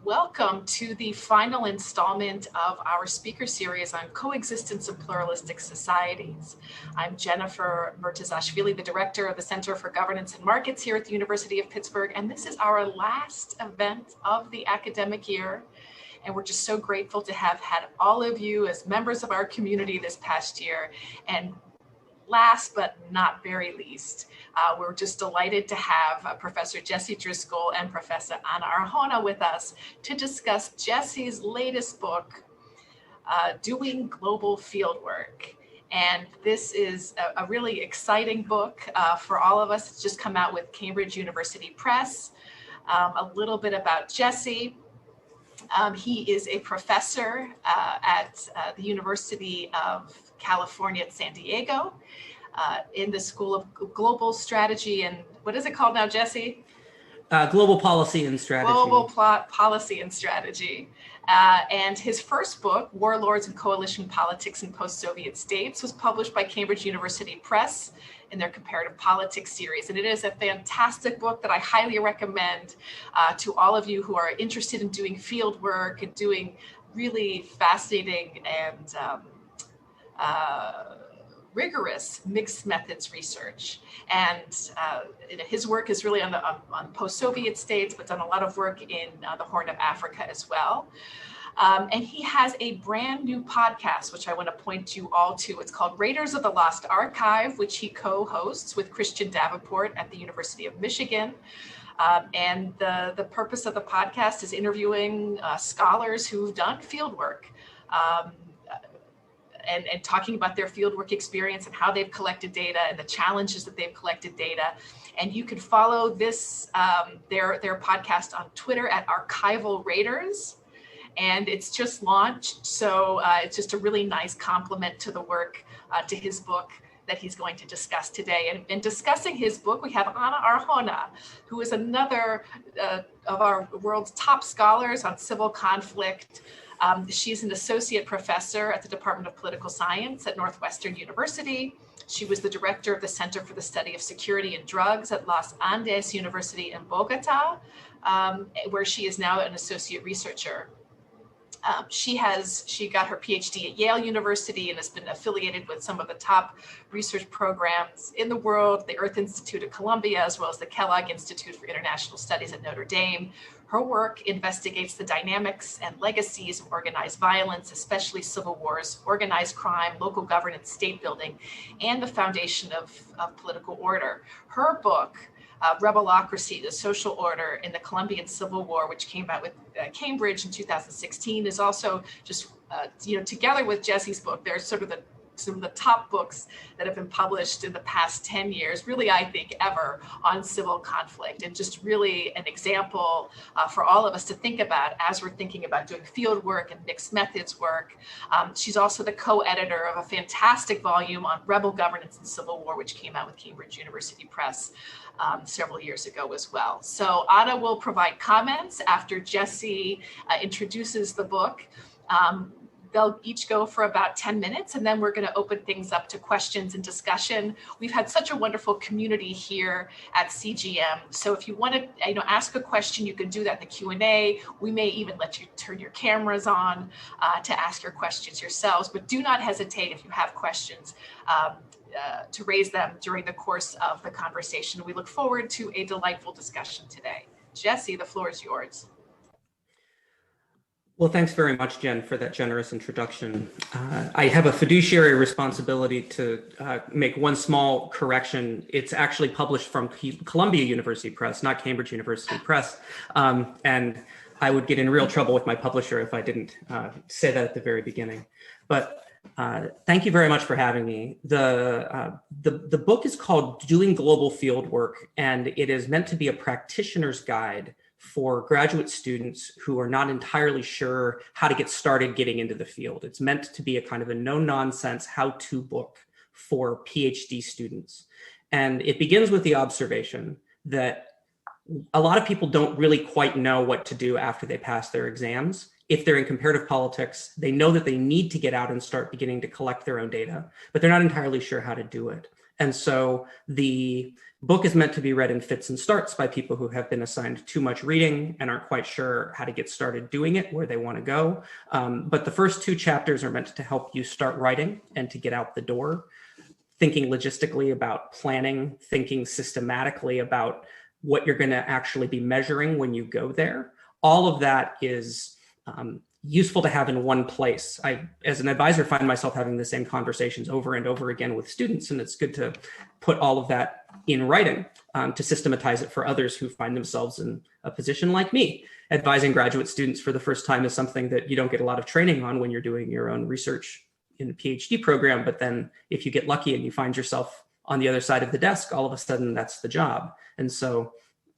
Welcome to the final installment of our speaker series on coexistence of pluralistic societies. I'm Jennifer Murtazashvili, the director of the Center for Governance and Markets here at the University of Pittsburgh, and this is our last event of the academic year. And we're just so grateful to have had all of you as members of our community this past year. And last but not very least, we're just delighted to have Professor Jesse Driscoll and Professor Arjona with us to discuss Jesse's latest book, Doing Global Fieldwork. And this is a really exciting book for all of us. It's just come out with Cambridge University Press. A little bit about Jesse. He is a professor at the University of California at San Diego in the School of Global Strategy and what is it called now, Jesse? Global Policy and Strategy. Global Policy and Strategy. And his first book, Warlords and Coalition Politics in Post-Soviet States, was published by Cambridge University Press in their Comparative Politics series. And it is a fantastic book that I highly recommend to all of you who are interested in doing field work and doing really fascinating and rigorous mixed methods research. And his work is really on post-Soviet states, but done a lot of work in the Horn of Africa as well. And he has a brand new podcast, which I want to point you all to. It's called Raiders of the Lost Archive, which he co-hosts with Christian Davenport at the University of Michigan. And the purpose of the podcast is interviewing scholars who've done fieldwork. And talking about their fieldwork experience and how they've collected data and the challenges that they've collected data. And you can follow this, their podcast on Twitter at Archival Raiders. And it's just launched. So it's just a really nice complement to the work, to his book that he's going to discuss today. And in discussing his book, we have Arjona, who is another of our world's top scholars on civil conflict. She's an associate professor at the Department of Political Science at Northwestern University. She was the director of the Center for the Study of Security and Drugs at Los Andes University in Bogota, where she is now an associate researcher. She got her PhD at Yale University and has been affiliated with some of the top research programs in the world, the Earth Institute at Columbia, as well as the Kellogg Institute for International Studies at Notre Dame. Her work investigates the dynamics and legacies of organized violence, especially civil wars, organized crime, local governance, state building, and the foundation of political order. Her book, Rebelocracy, the Social Order in the Colombian Civil War, which came out with Cambridge in 2016, is also just, together with Jesse's book, they're sort of some of the top books that have been published in the past 10 years, really, I think, ever on civil conflict, and just really an example for all of us to think about as we're thinking about doing field work and mixed methods work. She's also the co-editor of a fantastic volume on rebel governance and civil war, which came out with Cambridge University Press several years ago as well. So Anna will provide comments after Jesse introduces the book. They'll each go for about 10 minutes, and then we're going to open things up to questions and discussion. We've had such a wonderful community here at CGM. So if you want to ask a question, you can do that in the Q&A. We may even let you turn your cameras on to ask your questions yourselves, but do not hesitate if you have questions to raise them during the course of the conversation. We look forward to a delightful discussion today. Jesse, the floor is yours. Well, thanks very much, Jen, for that generous introduction. I have a fiduciary responsibility to make one small correction. It's actually published from Columbia University Press, not Cambridge University Press. And I would get in real trouble with my publisher if I didn't say that at the very beginning. But thank you very much for having me. The book is called Doing Global Fieldwork, and it is meant to be a practitioner's guide for graduate students who are not entirely sure how to get started getting into the field. It's meant to be a kind of a no-nonsense how-to book for PhD students. And it begins with the observation that a lot of people don't really quite know what to do after they pass their exams. If they're in comparative politics, they know that they need to get out and start beginning to collect their own data, but they're not entirely sure how to do it. And so the Book is meant to be read in fits and starts by people who have been assigned too much reading and aren't quite sure how to get started doing it, where they want to go. But the first 2 chapters are meant to help you start writing and to get out the door, thinking logistically about planning, thinking systematically about what you're going to actually be measuring when you go there. All of that is useful to have in one place. I, as an advisor, find myself having the same conversations over and over again with students, and it's good to put all of that in writing to systematize it for others who find themselves in a position like me. Advising graduate students for the first time is something that you don't get a lot of training on when you're doing your own research in a PhD program, but then if you get lucky and you find yourself on the other side of the desk, all of a sudden that's the job. And so,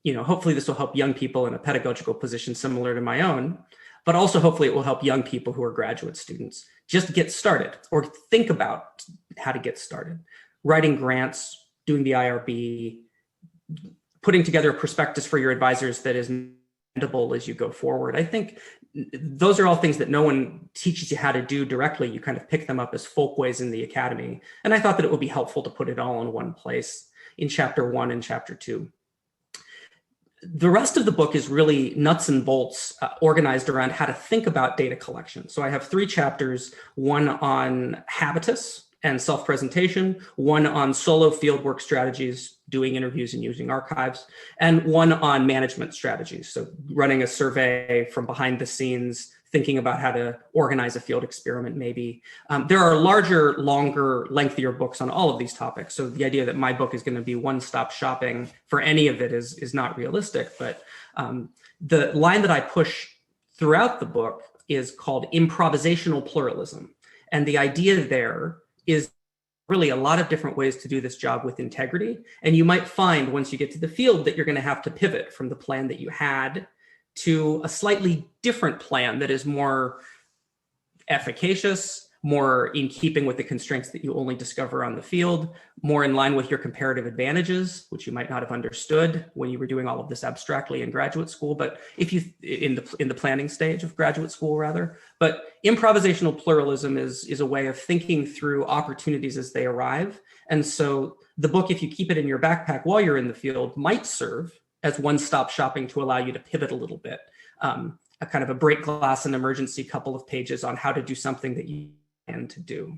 hopefully this will help young people in a pedagogical position similar to my own, but also hopefully it will help young people who are graduate students just get started or think about how to get started. Writing grants, doing the IRB, putting together a prospectus for your advisors that is mendable as you go forward. I think those are all things that no one teaches you how to do directly. You kind of pick them up as folkways in the academy. And I thought that it would be helpful to put it all in one place in chapter 1 and chapter 2. The rest of the book is really nuts and bolts organized around how to think about data collection. So I have 3 chapters, one on habitus and self-presentation, one on solo fieldwork strategies, doing interviews and using archives, and one on management strategies. So running a survey from behind the scenes, thinking about how to organize a field experiment maybe. There are larger, longer, lengthier books on all of these topics. So the idea that my book is going to be one-stop shopping for any of it is not realistic. But the line that I push throughout the book is called improvisational pluralism. And the idea there is really a lot of different ways to do this job with integrity. And you might find once you get to the field that you're going to have to pivot from the plan that you had to a slightly different plan that is more efficacious, more in keeping with the constraints that you only discover on the field, more in line with your comparative advantages, which you might not have understood when you were doing all of this abstractly in graduate school, but if you in the planning stage of graduate school rather. But improvisational pluralism is a way of thinking through opportunities as they arrive. And so the book, if you keep it in your backpack while you're in the field, might serve as one-stop shopping to allow you to pivot a little bit. A kind of a break glass and emergency couple of pages on how to do something that you plan to do.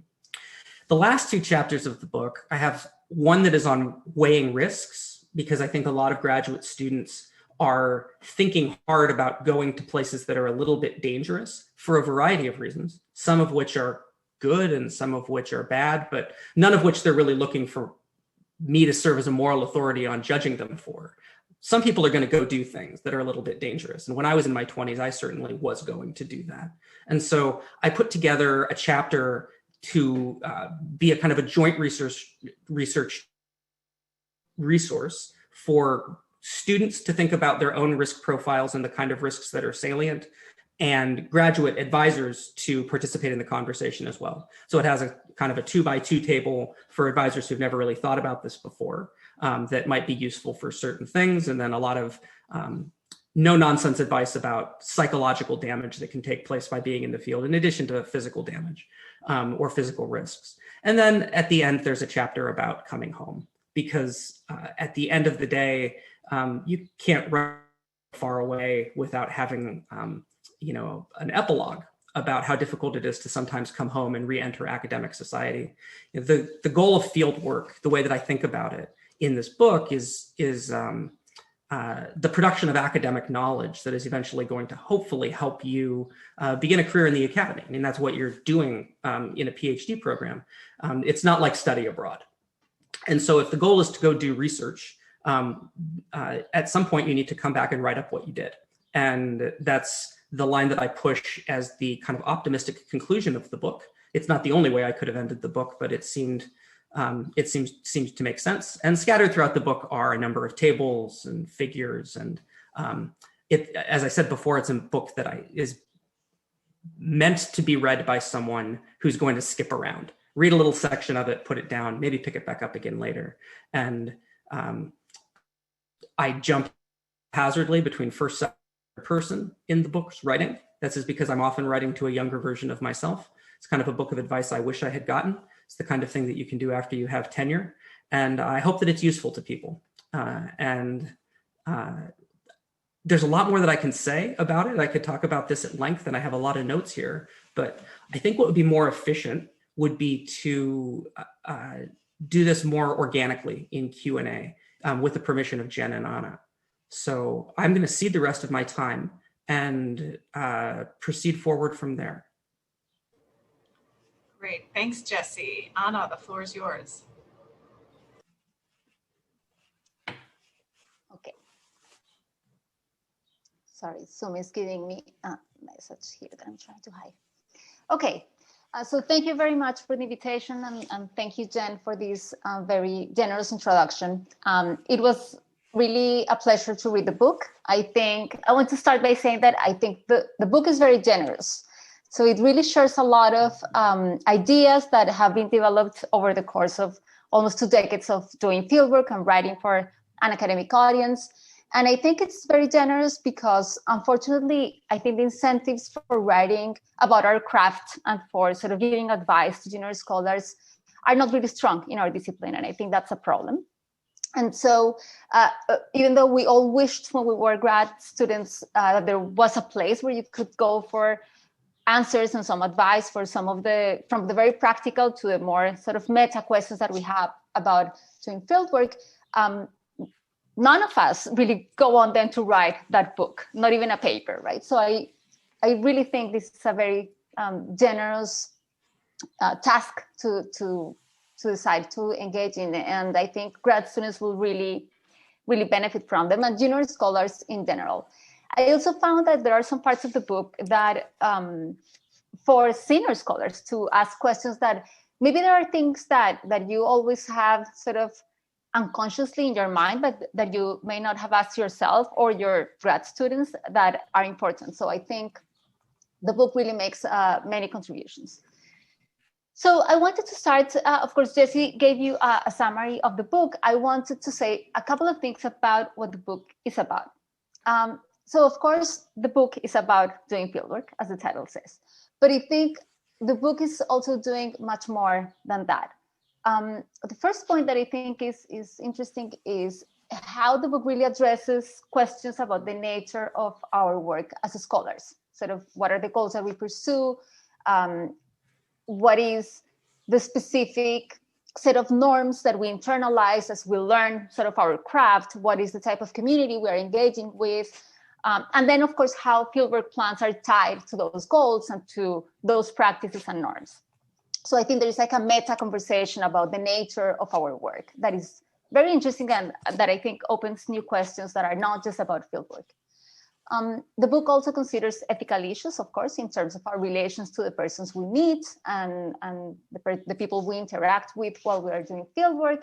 The last 2 chapters of the book, I have one that is on weighing risks, because I think a lot of graduate students are thinking hard about going to places that are a little bit dangerous for a variety of reasons, some of which are good and some of which are bad, but none of which they're really looking for me to serve as a moral authority on judging them for. Some people are going to go do things that are a little bit dangerous. And when I was in my 20s, I certainly was going to do that. And so I put together a chapter to be a kind of a joint research resource for students to think about their own risk profiles and the kind of risks that are salient, and graduate advisors to participate in the conversation as well. So it has a kind of a 2x2 table for advisors who've never really thought about this before. That might be useful for certain things, and then a lot of no-nonsense advice about psychological damage that can take place by being in the field, in addition to physical damage or physical risks. And then at the end, there's a chapter about coming home, because at the end of the day, you can't run far away without having an epilogue about how difficult it is to sometimes come home and re-enter academic society. The goal of field work, the way that I think about it in this book, is the production of academic knowledge that is eventually going to hopefully help you begin a career in the academy. I mean, that's what you're doing in a PhD program. It's not like study abroad. And so if the goal is to go do research, at some point you need to come back and write up what you did. And that's the line that I push as the kind of optimistic conclusion of the book. It's not the only way I could have ended the book, but it seems to make sense. And scattered throughout the book are a number of tables and figures. And as I said before, it's a book that is meant to be read by someone who's going to skip around, read a little section of it, put it down, maybe pick it back up again later. And I jump haphazardly between first, second person in the book's writing. That's just because I'm often writing to a younger version of myself. It's kind of a book of advice I wish I had gotten. It's the kind of thing that you can do after you have tenure. And I hope that it's useful to people. And there's a lot more that I can say about it. I could talk about this at length, and I have a lot of notes here, but I think what would be more efficient would be to do this more organically in Q&A with the permission of Jen and Anna. So I'm going to cede the rest of my time and proceed forward from there. Great. Thanks, Jesse. Anna, the floor is yours. Okay. Sorry, Zoom is giving me a message here that I'm trying to hide. Okay. So thank you very much for the invitation, and thank you, Jen, for this very generous introduction. It was really a pleasure to read the book. I want to start by saying that I think the book is very generous. So it really shares a lot of ideas that have been developed over the course of almost 2 decades of doing fieldwork and writing for an academic audience. And I think it's very generous because, unfortunately, I think the incentives for writing about our craft and for sort of giving advice to junior scholars are not really strong in our discipline. And I think that's a problem. And so even though we all wished when we were grad students that there was a place where you could go for answers and some advice for some of from the very practical to the more sort of meta questions that we have about doing fieldwork, none of us really go on then to write that book, not even a paper, right? So I really think this is a very generous task to decide to engage in, and I think grad students will really benefit from them, and junior scholars in general. I also found that there are some parts of the book that for senior scholars to ask questions that maybe there are things that you always have sort of unconsciously in your mind, but that you may not have asked yourself or your grad students that are important. So I think the book really makes many contributions. So I wanted to start, of course, Jesse gave you a summary of the book. I wanted to say a couple of things about what the book is about. So of course, the book is about doing fieldwork, as the title says, but I think the book is also doing much more than that. The first point that I think is interesting is how the book really addresses questions about the nature of our work as scholars. Sort of what are the goals that we pursue? What is the specific set of norms that we internalize as we learn sort of our craft? What is the type of community we are engaging with? And then, of course, how fieldwork plans are tied to those goals and to those practices and norms. So I think there is like a meta conversation about the nature of our work that is very interesting and that I think opens new questions that are not just about fieldwork. The book also considers ethical issues, of course, in terms of our relations to the persons we meet and the people we interact with while we are doing fieldwork.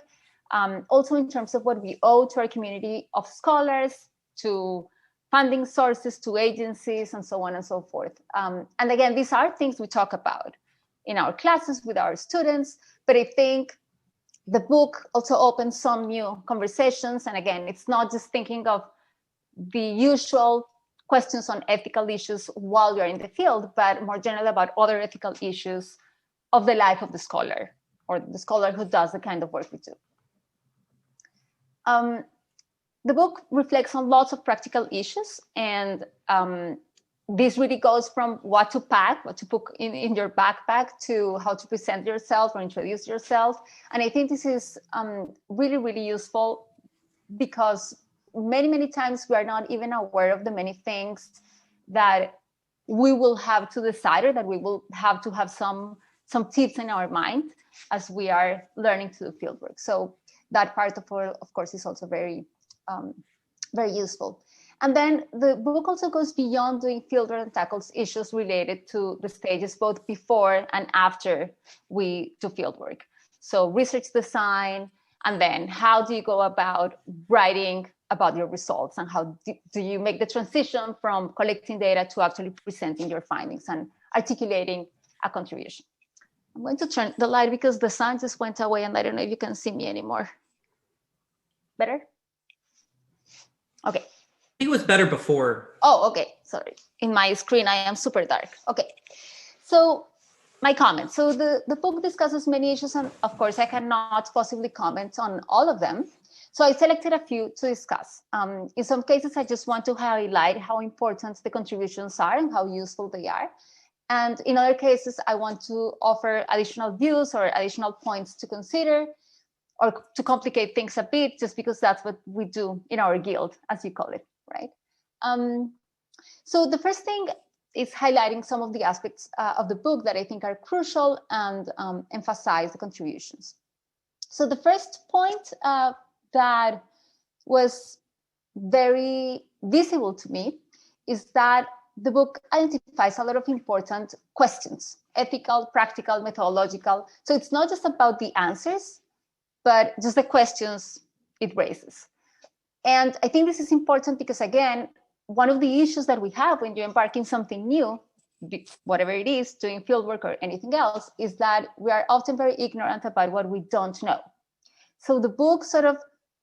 Also in terms of what we owe to our community of scholars, to funding sources, to agencies, and so on and so forth. And again, these are things we talk about in our classes with our students, but I think the book also opens some new conversations. And again, it's not just thinking of the usual questions on ethical issues while you're in the field, but more generally about other ethical issues of the life of the scholar or the scholar who does the kind of work we do. The book reflects on lots of practical issues, and this really goes from what to pack, what to put in your backpack, to how to present yourself or introduce yourself. And I think this is really, really useful because many times we are not even aware of the many things that we will have to decide, or that we will have to have some tips in our mind as we are learning to do fieldwork. So that part of course is also very useful. And then the book also goes beyond doing fieldwork and tackles issues related to the stages both before and after we do fieldwork. So research design, and then how do you go about writing about your results, and how do you make the transition from collecting data to actually presenting your findings and articulating a contribution. I'm going to turn the light because the sun just went away and I don't know if you can see me anymore. Better? Okay. It was better before. Oh, okay. Sorry. In my screen, I am super dark. Okay. So my comments. So the book discusses many issues, and of course I cannot possibly comment on all of them. So I selected a few to discuss. In some cases, I just want to highlight how important the contributions are and how useful they are. And in other cases, I want to offer additional views or additional points to consider, or to complicate things a bit, just because that's what we do in our guild, as you call it, right? So the first thing is highlighting some of the aspects of the book that I think are crucial and emphasize the contributions. So the first point that was very visible to me is that the book identifies a lot of important questions, ethical, practical, methodological. So it's not just about the answers, but just the questions it raises. And I think this is important because, again, one of the issues that we have when you embark in something new, whatever it is, doing fieldwork or anything else, is that we are often very ignorant about what we don't know. So the book sort of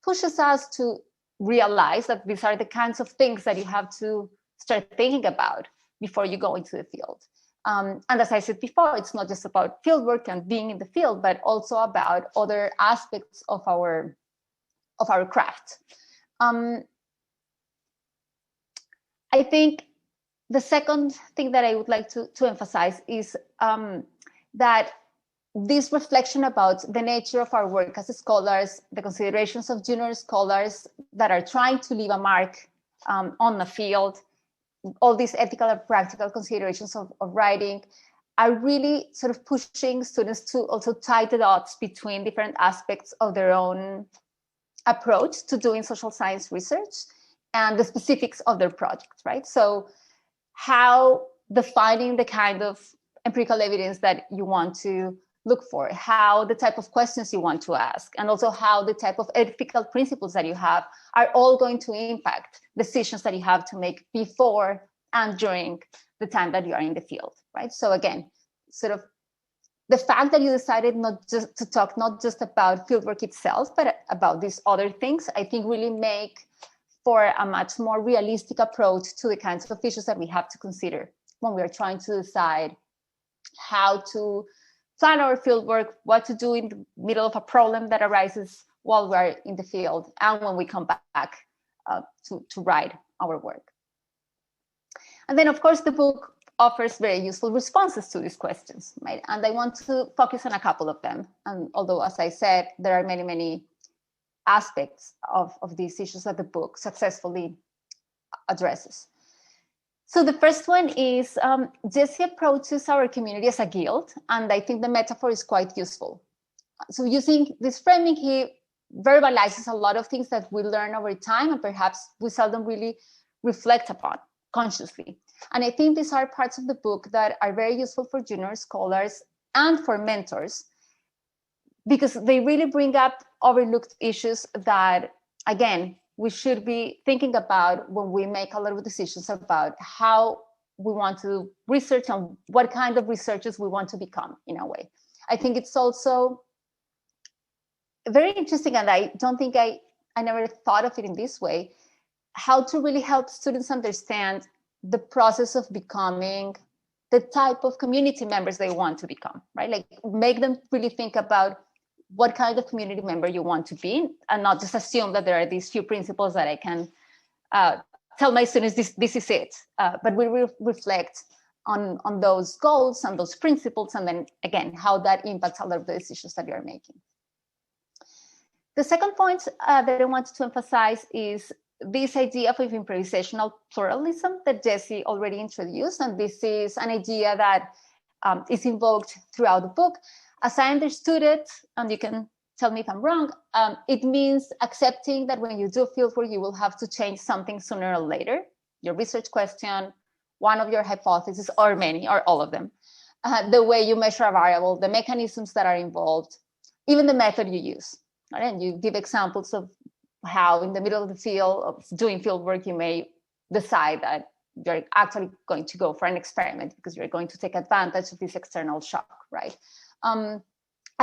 pushes us to realize that these are the kinds of things that you have to start thinking about before you go into the field. And as I said before, it's not just about fieldwork and being in the field, but also about other aspects of our craft. I think the second thing that I would like to emphasize is that this reflection about the nature of our work as scholars, the considerations of junior scholars that are trying to leave a mark on the field, all these ethical and practical considerations of writing are really sort of pushing students to also tie the dots between different aspects of their own approach to doing social science research and the specifics of their project, right? So how defining the kind of empirical evidence that you want to look for, how the type of questions you want to ask, and also how the type of ethical principles that you have are all going to impact decisions that you have to make before and during the time that you are in the field, right? So again, sort of the fact that you decided not just to talk not just about fieldwork itself, but about these other things, I think really make for a much more realistic approach to the kinds of issues that we have to consider when we are trying to decide how to plan our fieldwork, what to do in the middle of a problem that arises while we're in the field, and when we come back to write our work. And then, of course, the book offers very useful responses to these questions, right? And I want to focus on a couple of them. And although, as I said, there are many, many aspects of these issues that the book successfully addresses. So the first one is Jesse approaches our community as a guild, and I think the metaphor is quite useful. So using this framing, he verbalizes a lot of things that we learn over time and perhaps we seldom really reflect upon consciously. And I think these are parts of the book that are very useful for junior scholars and for mentors, because they really bring up overlooked issues that, again, we should be thinking about when we make a lot of decisions about how we want to research and what kind of researchers we want to become, in a way. I think it's also very interesting, and I don't think I never thought of it in this way, how to really help students understand the process of becoming the type of community members they want to become, right? Like make them really think about what kind of community member you want to be, and not just assume that there are these few principles that I can tell my students this is it. But we reflect on those goals and those principles, and then again, how that impacts a lot of the decisions that you are making. The second point that I wanted to emphasize is this idea of improvisational pluralism that Jesse already introduced. And this is an idea that is invoked throughout the book. As I understood it, and you can tell me if I'm wrong, it means accepting that when you do fieldwork, you will have to change something sooner or later, your research question, one of your hypotheses, or many, or all of them, the way you measure a variable, the mechanisms that are involved, even the method you use. Right? And you give examples of how in the middle of the field of doing fieldwork, you may decide that you're actually going to go for an experiment because you're going to take advantage of this external shock, right? And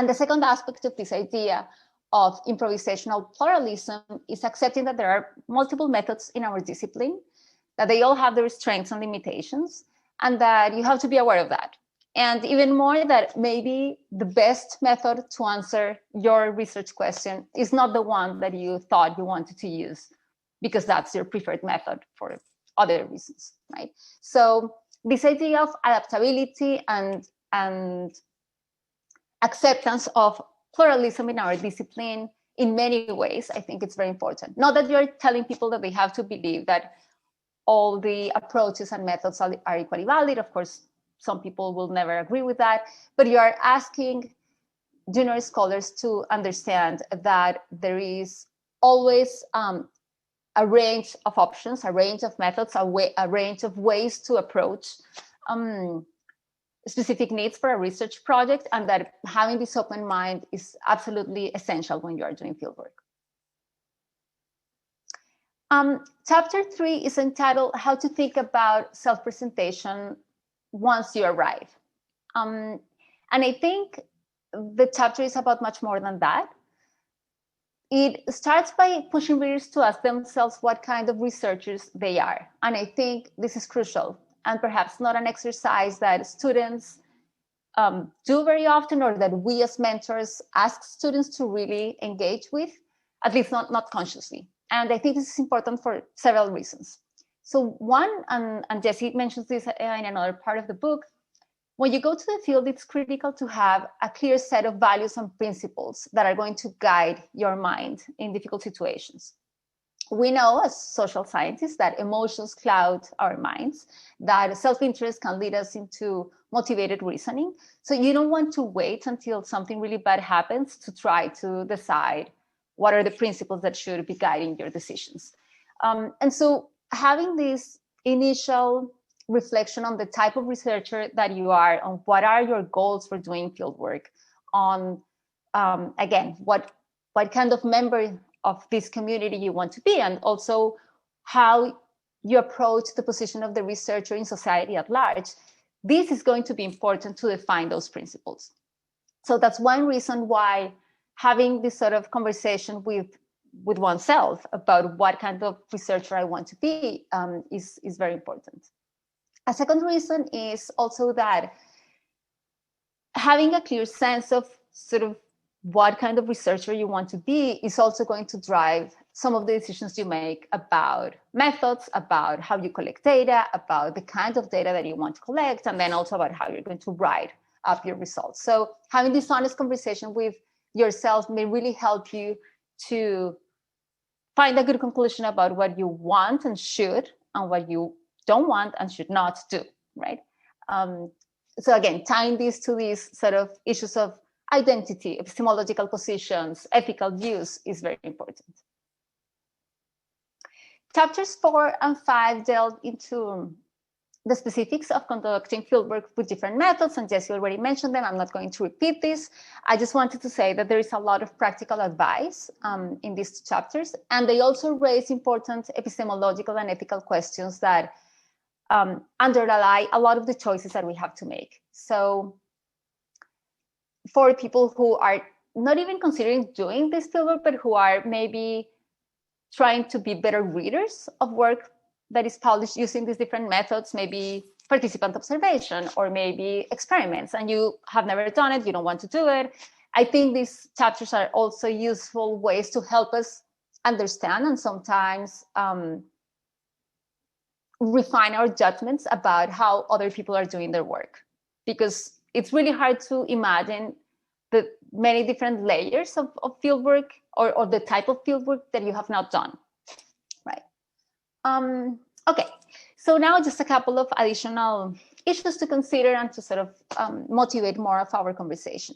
the second aspect of this idea of improvisational pluralism is accepting that there are multiple methods in our discipline, that they all have their strengths and limitations, and that you have to be aware of that. And even more, that maybe the best method to answer your research question is not the one that you thought you wanted to use, because that's your preferred method for other reasons, right? So this idea of adaptability and acceptance of pluralism in our discipline in many ways, I think it's very important. Not that you're telling people that they have to believe that all the approaches and methods are equally valid. Of course, some people will never agree with that, but you are asking junior scholars to understand that there is always a range of options, a range of methods, a range of ways to approach specific needs for a research project, and that having this open mind is absolutely essential when you are doing fieldwork. Chapter 3 is entitled How to Think About Self-Presentation Once You Arrive. And I think the chapter is about much more than that. It starts by pushing readers to ask themselves what kind of researchers they are. And I think this is crucial, and perhaps not an exercise that students do very often, or that we as mentors ask students to really engage with, at least not consciously. And I think this is important for several reasons. So one, and Jesse mentions this in another part of the book, when you go to the field, it's critical to have a clear set of values and principles that are going to guide your mind in difficult situations. We know as social scientists that emotions cloud our minds, that self-interest can lead us into motivated reasoning. So you don't want to wait until something really bad happens to try to decide what are the principles that should be guiding your decisions. And so having this initial reflection on the type of researcher that you are, on what are your goals for doing fieldwork, on, again, what kind of member of this community you want to be, and also how you approach the position of the researcher in society at large, this is going to be important to define those principles. So that's one reason why having this sort of conversation with oneself about what kind of researcher I want to be is very important. A second reason is also that having a clear sense of sort of what kind of researcher you want to be is also going to drive some of the decisions you make about methods, about how you collect data, about the kind of data that you want to collect, and then also about how you're going to write up your results. So having this honest conversation with yourself may really help you to find a good conclusion about what you want and should, and what you don't want and should not do, right? So again, tying this to these sort of issues of identity, epistemological positions, ethical views is very important. Chapters 4 and 5 delve into the specifics of conducting fieldwork with different methods, and Jesse already mentioned them. I'm not going to repeat this. I just wanted to say that there is a lot of practical advice in these chapters, and they also raise important epistemological and ethical questions that underlie a lot of the choices that we have to make. So for people who are not even considering doing this fieldwork, but who are maybe trying to be better readers of work that is published using these different methods, maybe participant observation or maybe experiments, and you have never done it, you don't want to do it, I think these chapters are also useful ways to help us understand and sometimes refine our judgments about how other people are doing their work. Because it's really hard to imagine the many different layers of fieldwork or the type of fieldwork that you have not done, right? Okay, so now just a couple of additional issues to consider and to sort of motivate more of our conversation.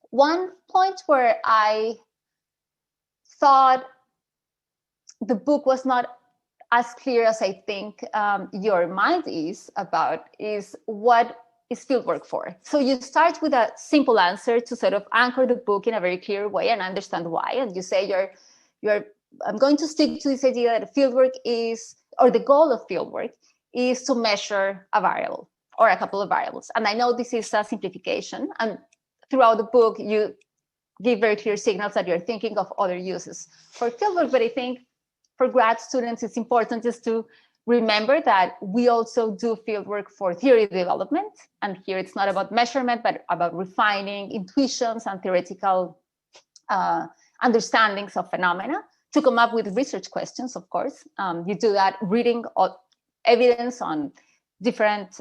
One point where I thought the book was not as clear as I think your mind is about is what is fieldwork for? So you start with a simple answer to sort of anchor the book in a very clear way and understand why. And you say I'm going to stick to this idea that fieldwork is, or the goal of fieldwork is to measure a variable or a couple of variables. And I know this is a simplification, and throughout the book, you give very clear signals that you're thinking of other uses for fieldwork. But I think for grad students, it's important just to remember that we also do fieldwork for theory development. And here it's not about measurement, but about refining intuitions and theoretical understandings of phenomena to come up with research questions, of course. You do that reading evidence on different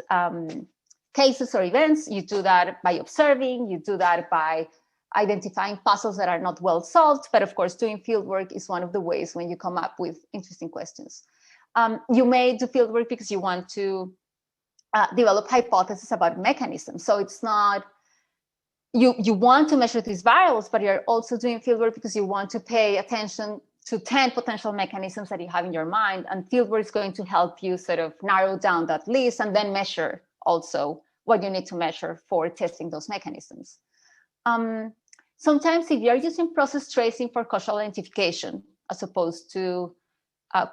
cases or events. You do that by observing. You do that by identifying puzzles that are not well solved. But of course, doing fieldwork is one of the ways when you come up with interesting questions. You may do fieldwork because you want to develop hypotheses about mechanisms. So it's not, you want to measure these variables, but you're also doing fieldwork because you want to pay attention to 10 potential mechanisms that you have in your mind. And fieldwork is going to help you sort of narrow down that list and then measure also what you need to measure for testing those mechanisms. Sometimes if you're using process tracing for causal identification, as opposed to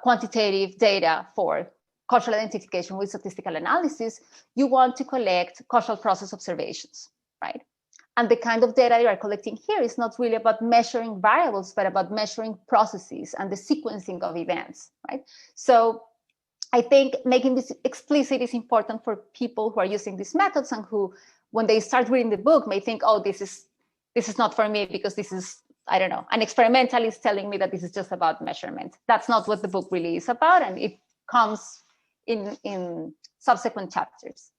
quantitative data for causal identification with statistical analysis, you want to collect causal process observations, right? And the kind of data you are collecting here is not really about measuring variables, but about measuring processes and the sequencing of events, right? So I think making this explicit is important for people who are using these methods and who, when they start reading the book, may think, oh, this is not for me because this is, I don't know, an experimentalist telling me that this is just about measurement. That's not what the book really is about, and it comes in subsequent chapters.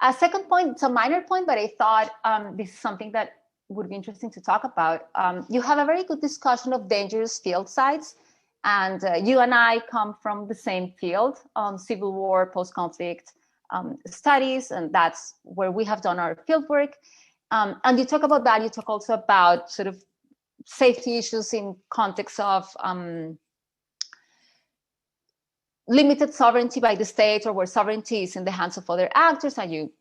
A second point, it's a minor point, but I thought this is something that would be interesting to talk about. You have a very good discussion of dangerous field sites, and you and I come from the same field, civil war, post-conflict studies, and that's where we have done our fieldwork. And you talk about that. You talk also about sort of safety issues in context of limited sovereignty by the state, or where sovereignty is in the hands of other actors, and you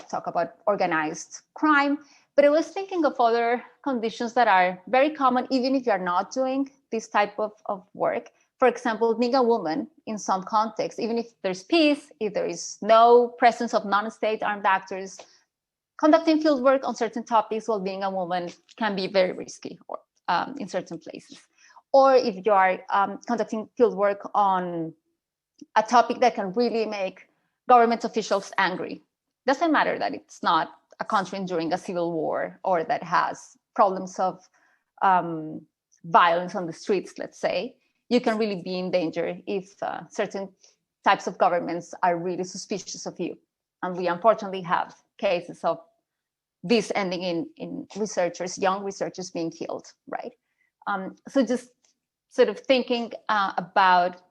talk about organized crime. But I was thinking of other conditions that are very common, even if you're not doing this type of work. For example, being a woman in some contexts, even if there's peace, if there is no presence of non-state armed actors, conducting fieldwork on certain topics while being a woman can be very risky or, in certain places. Or if you are conducting fieldwork on a topic that can really make government officials angry. Doesn't matter that it's not a country enduring a civil war or that has problems of violence on the streets, let's say. You can really be in danger if certain types of governments are really suspicious of you. And we unfortunately have cases of this ending in researchers, young researchers being killed, right? So just sort of thinking about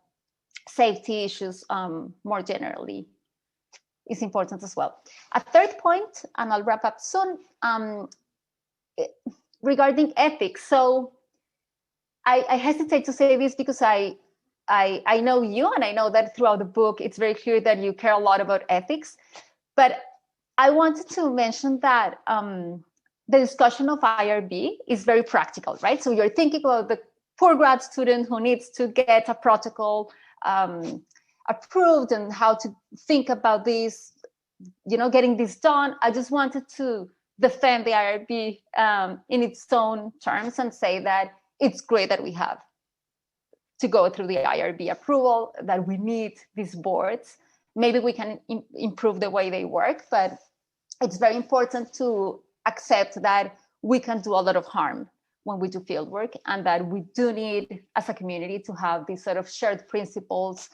safety issues more generally is important as well. A third point, and I'll wrap up soon, regarding ethics. So I hesitate to say this because I know you, and I know that throughout the book, it's very clear that you care a lot about ethics. But I wanted to mention that the discussion of IRB is very practical, right? So you're thinking about the poor grad student who needs to get a protocol approved and how to think about this, getting this done. I just wanted to defend the IRB in its own terms and say that it's great that we have to go through the IRB approval, that we need these boards. Maybe we can improve the way they work, but it's very important to accept that we can do a lot of harm when we do fieldwork, and that we do need, as a community, to have these sort of shared principles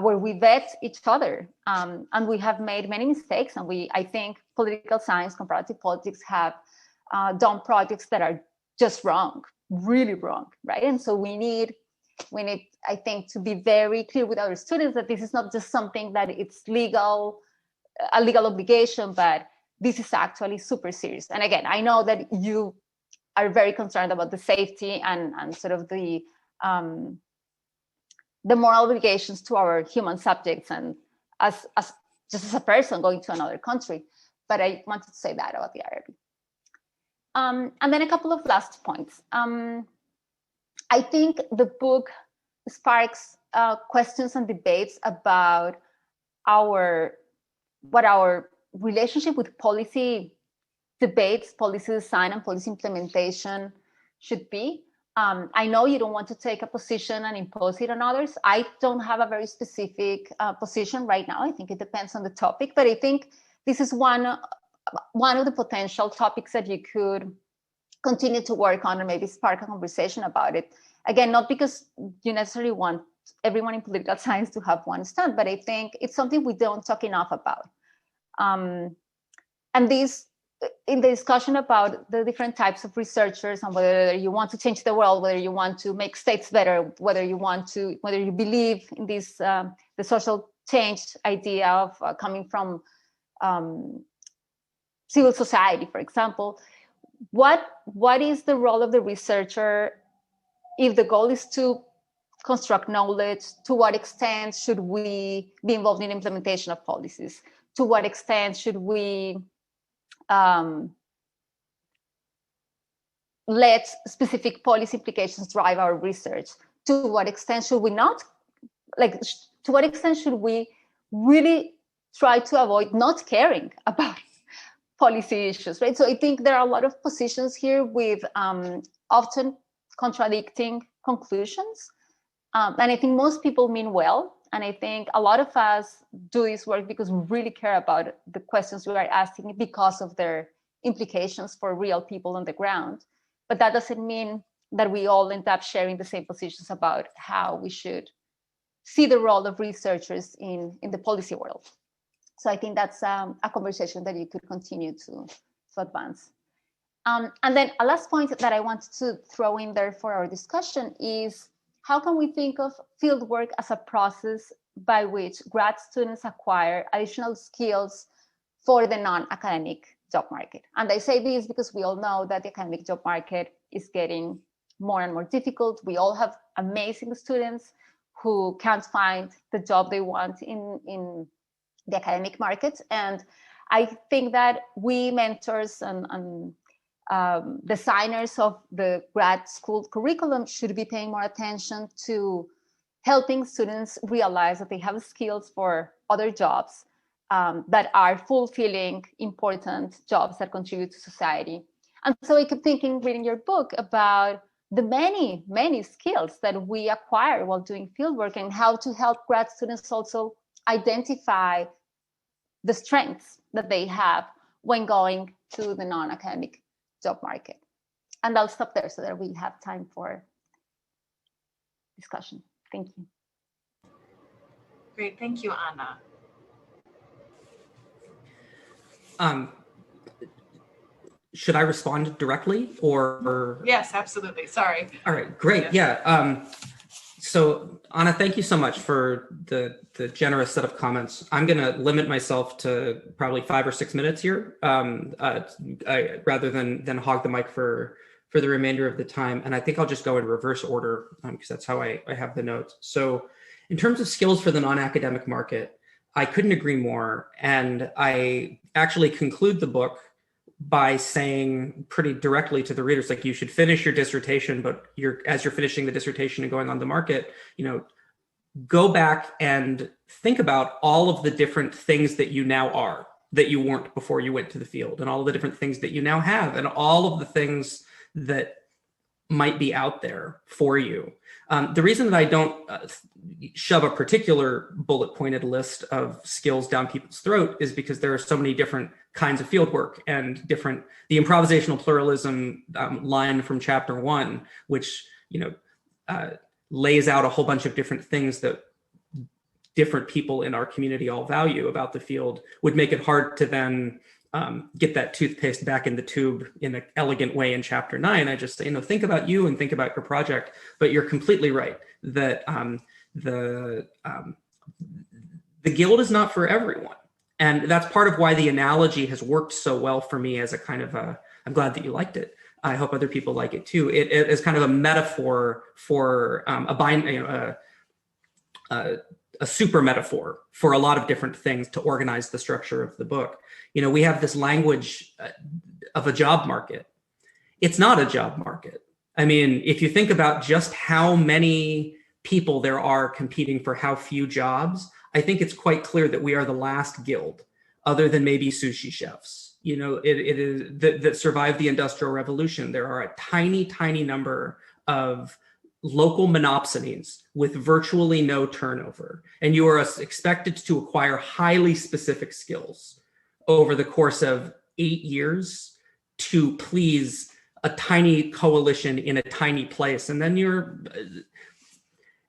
where we vet each other. And we have made many mistakes, and I think political science, comparative politics have done projects that are just wrong, really wrong, right? And so we need, I think, to be very clear with our students that this is not just something that it's a legal obligation, but this is actually super serious. And again, I know that you are very concerned about the safety and sort of the moral obligations to our human subjects and as just as a person going to another country. But I wanted to say that about the IRB. And then a couple of last points. I think the book sparks questions and debates about what our relationship with policy debates, policy design, and policy implementation should be. I know you don't want to take a position and impose it on others. I don't have a very specific position right now. I think it depends on the topic, but I think this is one of the potential topics that you could continue to work on, or maybe spark a conversation about it. Again, not because you necessarily want everyone in political science to have one stand, but I think it's something we don't talk enough about. And this, in the discussion about the different types of researchers and whether you want to change the world, whether you want to make states better, whether you believe in this, the social change idea of coming from civil society, for example, what is the role of the researcher if the goal is to construct knowledge? To what extent should we be involved in implementation of policies? To what extent should we let specific policy implications drive our research? To what extent should we not? To what extent should we really try to avoid not caring about policy issues, right? So I think there are a lot of positions here with often contradicting conclusions. And I think most people mean well. And I think a lot of us do this work because we really care about the questions we are asking because of their implications for real people on the ground. But that doesn't mean that we all end up sharing the same positions about how we should see the role of researchers in the policy world. So I think that's a conversation that you could continue to advance. And then a last point that I wanted to throw in there for our discussion is, how can we think of fieldwork as a process by which grad students acquire additional skills for the non-academic job market? And I say this because we all know that the academic job market is getting more and more difficult. We all have amazing students who can't find the job they want in the academic market. And I think that we mentors and designers of the grad school curriculum should be paying more attention to helping students realize that they have skills for other jobs that are fulfilling, important jobs that contribute to society. And so I kept thinking, reading your book, about the many, many skills that we acquire while doing fieldwork, and how to help grad students also identify the strengths that they have when going to the non-academic job market. And I'll stop there so that we have time for discussion. Thank you. Great, thank you, Anna. Should I respond directly or? Yes, absolutely. Sorry. All right, great. Yeah. So Anna, thank you so much for the generous set of comments. I'm going to limit myself to probably 5 or 6 minutes here, rather than hog the mic for the remainder of the time. And I think I'll just go in reverse order because that's how I have the notes. So in terms of skills for the non-academic market, I couldn't agree more. And I actually conclude the book by saying pretty directly to the readers, like, you should finish your dissertation, but as you're finishing the dissertation and going on the market, go back and think about all of the different things that you now are, that you weren't before you went to the field, and all of the different things that you now have, and all of the things that might be out there for you. The reason that I don't shove a particular bullet pointed list of skills down people's throat is because there are so many different kinds of fieldwork and the improvisational pluralism line from chapter 1, which lays out a whole bunch of different things that different people in our community all value about the field, would make it hard to then get that toothpaste back in the tube in an elegant way in chapter 9. I just say, think about you and think about your project. But you're completely right that the guild is not for everyone. And that's part of why the analogy has worked so well for me as a kind of I'm glad that you liked it. I hope other people like it too. It is kind of a metaphor for a super metaphor for a lot of different things to organize the structure of the book. We have this language of a job market. It's not a job market. I mean, if you think about just how many people there are competing for how few jobs, I think it's quite clear that we are the last guild, other than maybe sushi chefs. It is that survived the Industrial Revolution. There are a tiny, tiny number of local monopsonies with virtually no turnover. And you are expected to acquire highly specific skills over the course of 8 years to please a tiny coalition in a tiny place. And then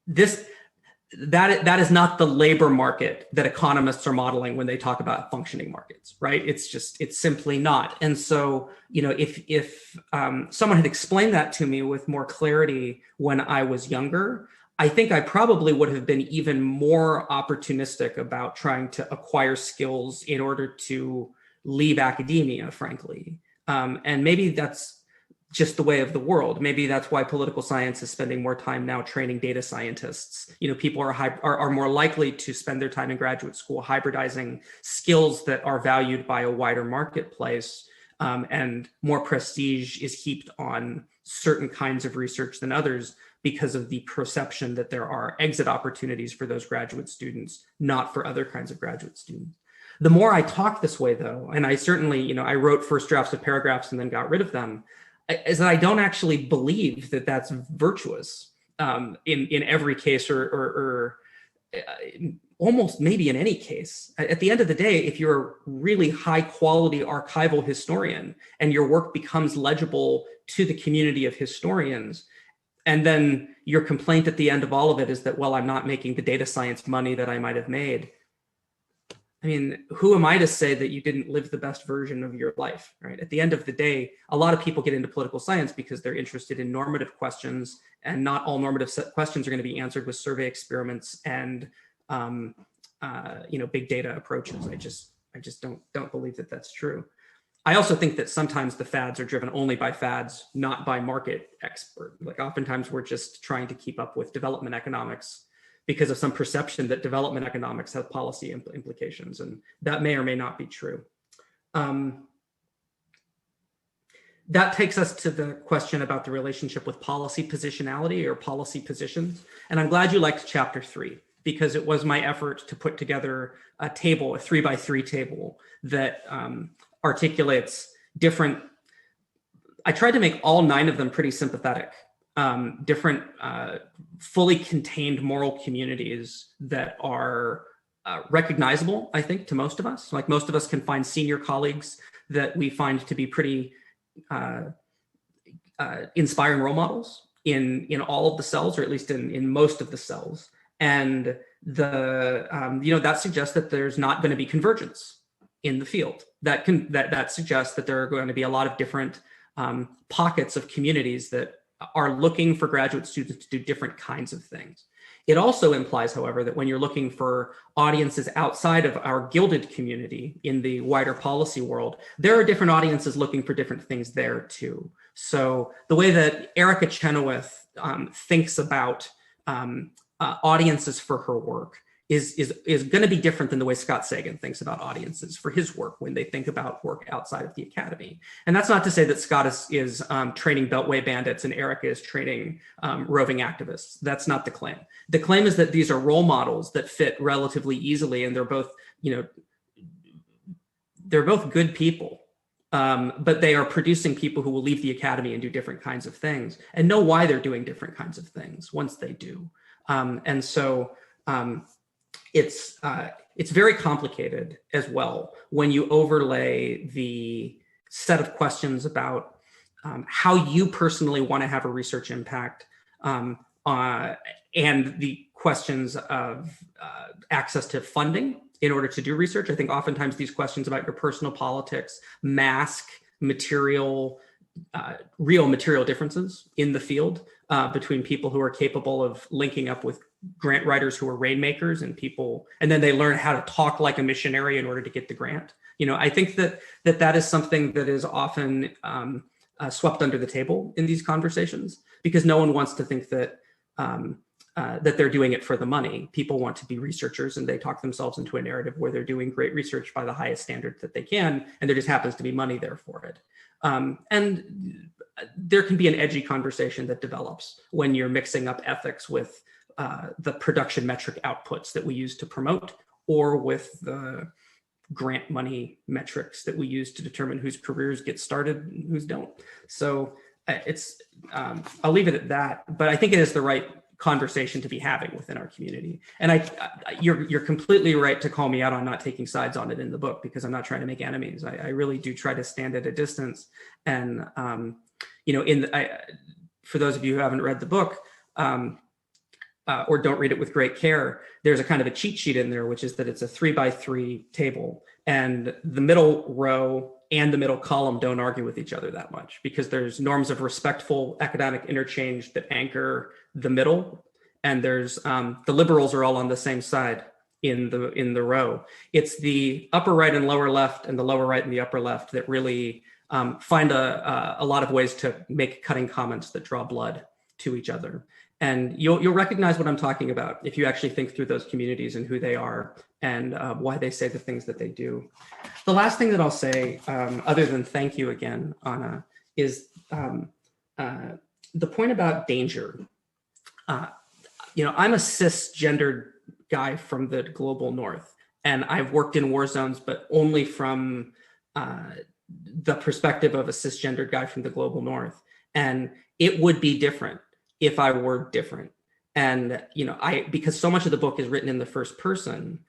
that is not the labor market that economists are modeling when they talk about functioning markets, right? It's simply not. And so, if someone had explained that to me with more clarity when I was younger, I think I probably would have been even more opportunistic about trying to acquire skills in order to leave academia, frankly. And maybe that's just the way of the world. Maybe that's why political science is spending more time now training data scientists. People are more likely to spend their time in graduate school hybridizing skills that are valued by a wider marketplace, and more prestige is heaped on certain kinds of research than others because of the perception that there are exit opportunities for those graduate students, not for other kinds of graduate students. The more I talk this way, though, and I certainly, I wrote first drafts of paragraphs and then got rid of them, is that I don't actually believe that that's virtuous in every case, or almost maybe in any case. At the end of the day, if you're a really high quality archival historian and your work becomes legible to the community of historians, and then your complaint at the end of all of it is that, well, I'm not making the data science money that I might have made. I mean, who am I to say that you didn't live the best version of your life, right? At the end of the day, a lot of people get into political science because they're interested in normative questions, and not all normative questions are going to be answered with survey experiments and, big data approaches. I just don't believe that that's true. I also think that sometimes the fads are driven only by fads, not by market expert. Like oftentimes we're just trying to keep up with development economics because of some perception that development economics have policy implications, and that may or may not be true. That takes us to the question about the relationship with policy positionality or policy positions. And I'm glad you liked chapter 3, because it was my effort to put together a table, a 3x3 table that articulates different, I tried to make all 9 of them pretty sympathetic. Different fully contained moral communities that are recognizable, I think, to most of us. Like most of us can find senior colleagues that we find to be pretty inspiring role models in all of the cells, or at least in most of the cells. And that suggests that there's not going to be convergence in the field. That suggests that there are going to be a lot of different pockets of communities that are looking for graduate students to do different kinds of things. It also implies, however, that when you're looking for audiences outside of our gilded community in the wider policy world, there are different audiences looking for different things there too. So the way that Erica Chenoweth thinks about audiences for her work is going to be different than the way Scott Sagan thinks about audiences for his work when they think about work outside of the academy. And that's not to say that Scott is training Beltway bandits and Erica is training roving activists. That's not the claim. The claim is that these are role models that fit relatively easily, and they're both good people, but they are producing people who will leave the academy and do different kinds of things and know why they're doing different kinds of things once they do. And so it's very complicated as well when you overlay the set of questions about how you personally want to have a research impact, and the questions of access to funding in order to do research. I think oftentimes these questions about your personal politics mask real material differences in the field between people who are capable of linking up with grant writers who are rainmakers and then they learn how to talk like a missionary in order to get the grant. I think that is something that is often swept under the table in these conversations, because no one wants to think that that they're doing it for the money. People want to be researchers, and they talk themselves into a narrative where they're doing great research by the highest standard that they can, and there just happens to be money there for it. And there can be an edgy conversation that develops when you're mixing up ethics with the production metric outputs that we use to promote, or with the grant money metrics that we use to determine whose careers get started and whose don't. So I'll leave it at that, but I think it is the right conversation to be having within our community. And you're completely right to call me out on not taking sides on it in the book, because I'm not trying to make enemies. I really do try to stand at a distance. And, for those of you who haven't read the book, or don't read it with great care, there's a kind of a cheat sheet in there, which is that it's a 3x3 table, and the middle row and the middle column don't argue with each other that much, because there's norms of respectful academic interchange that anchor the middle, and there's the liberals are all on the same side in the row. It's the upper right and lower left, and the lower right and the upper left that really find a lot of ways to make cutting comments that draw blood to each other. And you'll recognize what I'm talking about if you actually think through those communities and who they are and why they say the things that they do. The last thing that I'll say, other than thank you again, Anna, is the point about danger. I'm a cisgendered guy from the global north, and I've worked in war zones, but only from the perspective of a cisgendered guy from the global north. And it would be different if I were different. And, because so much of the book is written in the first person,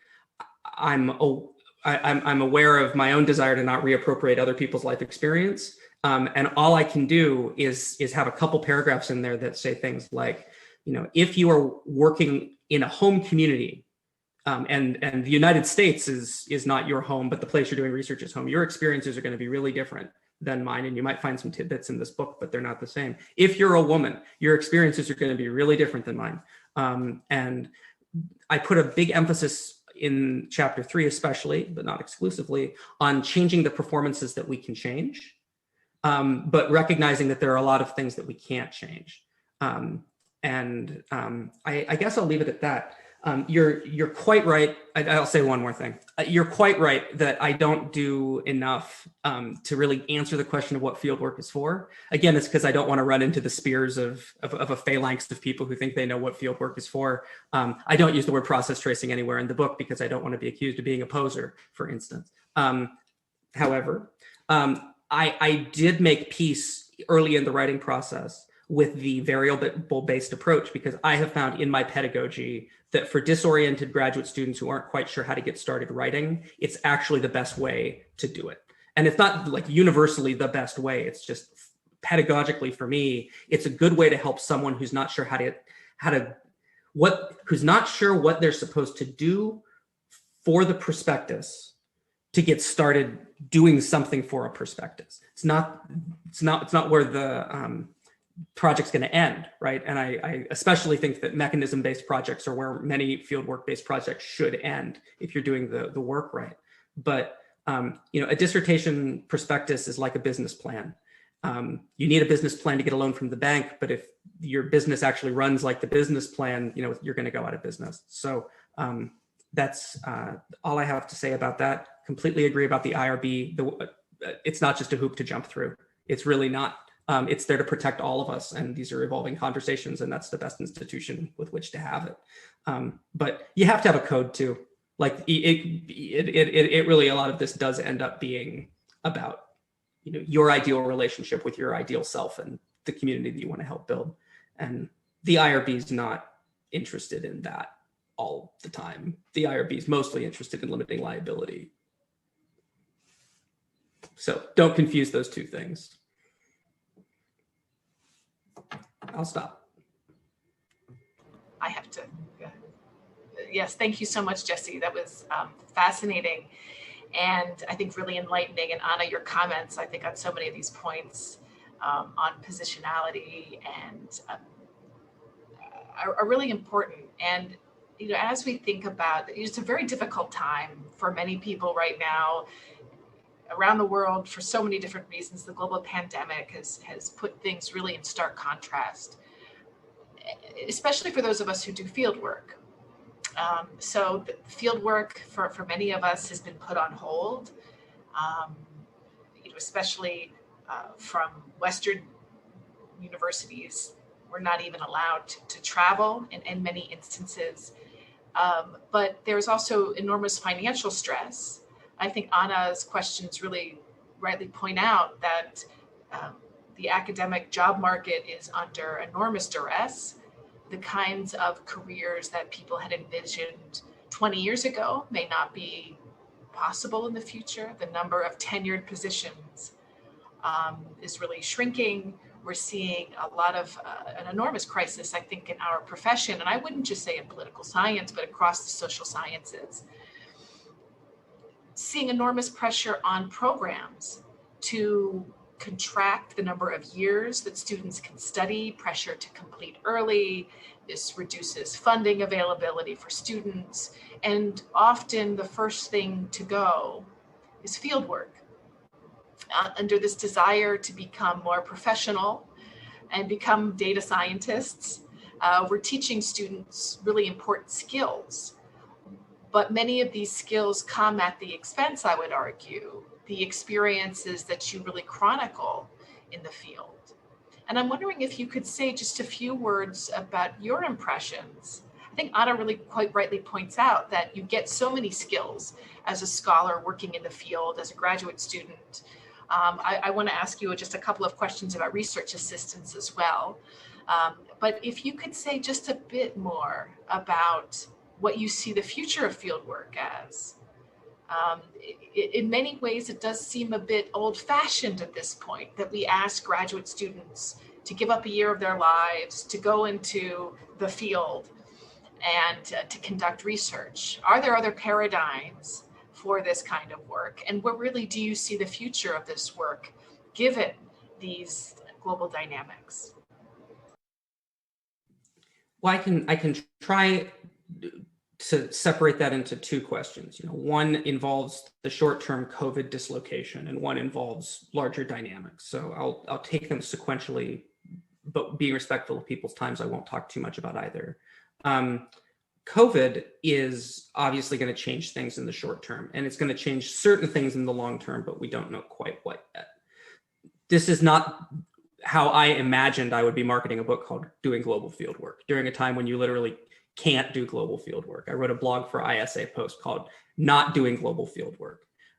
I'm aware of my own desire to not reappropriate other people's life experience. And all I can do is have a couple paragraphs in there that say things like, if you are working in a home community, and the United States is not your home, but the place you're doing research is home, your experiences are going to be really different than mine. And you might find some tidbits in this book, but they're not the same. If you're a woman, your experiences are going to be really different than mine. And I put a big emphasis in chapter 3, especially, but not exclusively, on changing the performances that we can change, but recognizing that there are a lot of things that we can't change. I guess I'll leave it at that. You're quite right. I'll say one more thing. You're quite right that I don't do enough to really answer the question of what fieldwork is for. Again, it's because I don't want to run into the spears of a phalanx of people who think they know what fieldwork is for. I don't use the word process tracing anywhere in the book because I don't want to be accused of being a poser, for instance. However, I did make peace early in the writing process with the variable-based approach, because I have found in my pedagogy that for disoriented graduate students who aren't quite sure how to get started writing, it's actually the best way to do it. And it's not like universally the best way. It's just pedagogically for me, it's a good way to help someone who's not sure who's not sure what they're supposed to do for the prospectus to get started doing something for a prospectus. It's not where the project's going to end, right? And I especially think that mechanism-based projects are where many fieldwork-based projects should end if you're doing the work right. But a dissertation prospectus is like a business plan. You need a business plan to get a loan from the bank, but if your business actually runs like the business plan, you're going to go out of business. So that's all I have to say about that. Completely agree about the IRB. It's not just a hoop to jump through. It's really not. It's there to protect all of us, and these are evolving conversations, and that's the best institution with which to have it. But you have to have a code too. Like it really, a lot of this does end up being about your ideal relationship with your ideal self and the community that you want to help build. And the IRB is not interested in that all the time. The IRB is mostly interested in limiting liability. So don't confuse those two things. I'll stop. I have to. Yes, thank you so much, Jesse. That was fascinating and I think really enlightening. And Anna, your comments, I think on so many of these points on positionality and are really important. And as we think about, it's a very difficult time for many people right now around the world for so many different reasons. The global pandemic has put things really in stark contrast, especially for those of us who do field work. So the field work for many of us has been put on hold, especially from Western universities. We're not even allowed to travel in many instances. But there's also enormous financial stress. I think Anna's questions really rightly point out that the academic job market is under enormous duress. The kinds of careers that people had envisioned 20 years ago may not be possible in the future. The number of tenured positions is really shrinking. We're seeing a lot of an enormous crisis, I think, in our profession. And I wouldn't just say in political science, but across the social sciences. Seeing enormous pressure on programs to contract the number of years that students can study, pressure to complete early. This reduces funding availability for students. And often the first thing to go is fieldwork. Under this desire to become more professional and become data scientists, we're teaching students really important skills. But many of these skills come at the expense, I would argue, the experiences that you really chronicle in the field. And I'm wondering if you could say just a few words about your impressions. I think Anna really quite rightly points out that you get so many skills as a scholar working in the field, as a graduate student. I want to ask you just a couple of questions about research assistants as well. But if you could say just a bit more about what you see the future of fieldwork as. In many ways, it does seem a bit old-fashioned at this point that we ask graduate students to give up a year of their lives, to go into the field and to conduct research. Are there other paradigms for this kind of work? And where really do you see the future of this work given these global dynamics? Well, I can try to separate that into two questions. One involves the short-term COVID dislocation, and one involves larger dynamics. So I'll take them sequentially, but being respectful of people's times, I won't talk too much about either. COVID is obviously going to change things in the short term, and it's going to change certain things in the long term, but we don't know quite what yet. This is not how I imagined I would be marketing a book called Doing Global Fieldwork during a time when you literally can't do global fieldwork. I wrote a blog for ISA Post called Not Doing Global Fieldwork.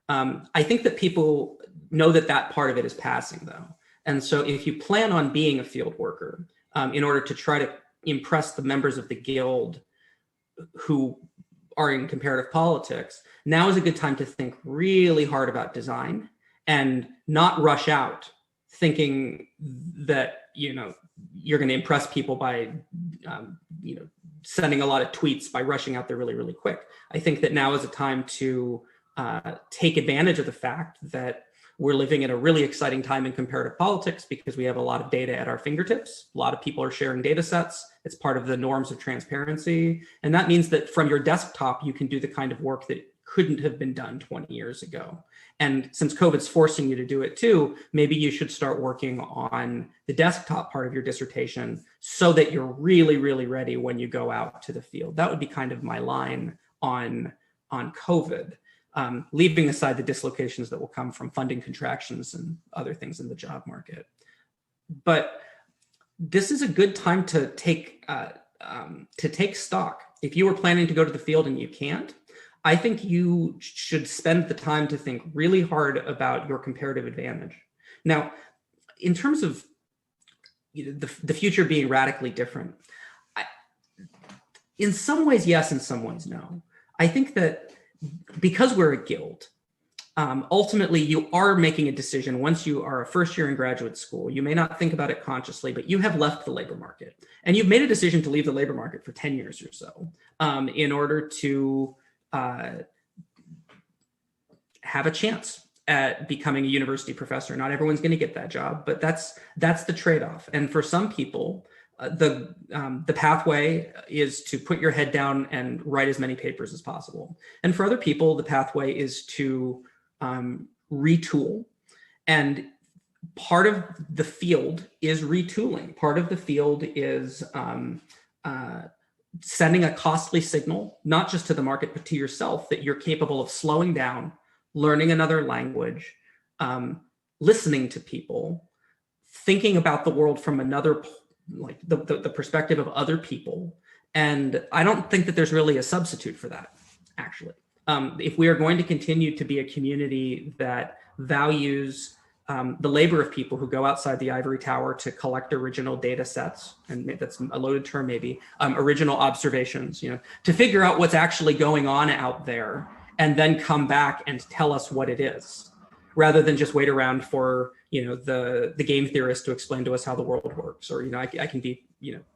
I think that people know that part of it is passing, though. And so if you plan on being a field worker in order to try to impress the members of the guild who are in comparative politics, now is a good time to think really hard about design and not rush out thinking that you're going to impress people by sending a lot of tweets by rushing out there really, really quick. I think that now is a time to take advantage of the fact that we're living in a really exciting time in comparative politics because we have a lot of data at our fingertips. A lot of people are sharing data sets. It's part of the norms of transparency. And that means that from your desktop, you can do the kind of work that couldn't have been done 20 years ago. And since COVID's forcing you to do it too, maybe you should start working on the desktop part of your dissertation so that you're really, really ready when you go out to the field. That would be kind of my line on COVID, leaving aside the dislocations that will come from funding contractions and other things in the job market. But this is a good time to take stock. If you were planning to go to the field and you can't, I think you should spend the time to think really hard about your comparative advantage. Now, in terms of the future being radically different, in some ways, yes, in some ways, no. I think that because we're a guild, ultimately you are making a decision once you are a first year in graduate school. You may not think about it consciously, but you have left the labor market. And you've made a decision to leave the labor market for 10 years or so in order to have a chance at becoming a university professor. Not everyone's going to get that job, but that's the trade-off. And for some people, the pathway is to put your head down and write as many papers as possible. And for other people, the pathway is to retool. And part of the field is retooling. Part of the field is sending a costly signal, not just to the market, but to yourself, that you're capable of slowing down, learning another language, listening to people, thinking about the world from another, like the perspective of other people. And I don't think that there's really a substitute for that, actually. If we are going to continue to be a community that values the labor of people who go outside the ivory tower to collect original data sets, and that's a loaded term maybe, original observations, to figure out what's actually going on out there, and then come back and tell us what it is, rather than just wait around for the game theorist to explain to us how the world works. Or I can be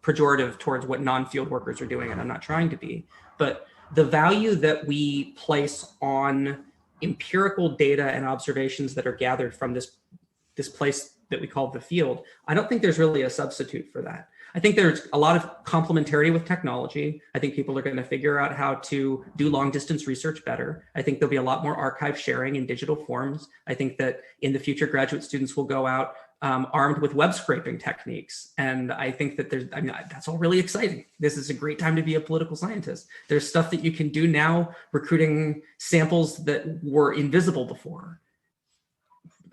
pejorative towards what non-field workers are doing, and I'm not trying to be, but the value that we place on empirical data and observations that are gathered from this place that we call the field, I don't think there's really a substitute for that. I think there's a lot of complementarity with technology. I think people are going to figure out how to do long distance research better. I think there'll be a lot more archive sharing in digital forms. I think that in the future, graduate students will go out armed with web scraping techniques. And I think that that's all really exciting. This is a great time to be a political scientist. There's stuff that you can do now, recruiting samples that were invisible before.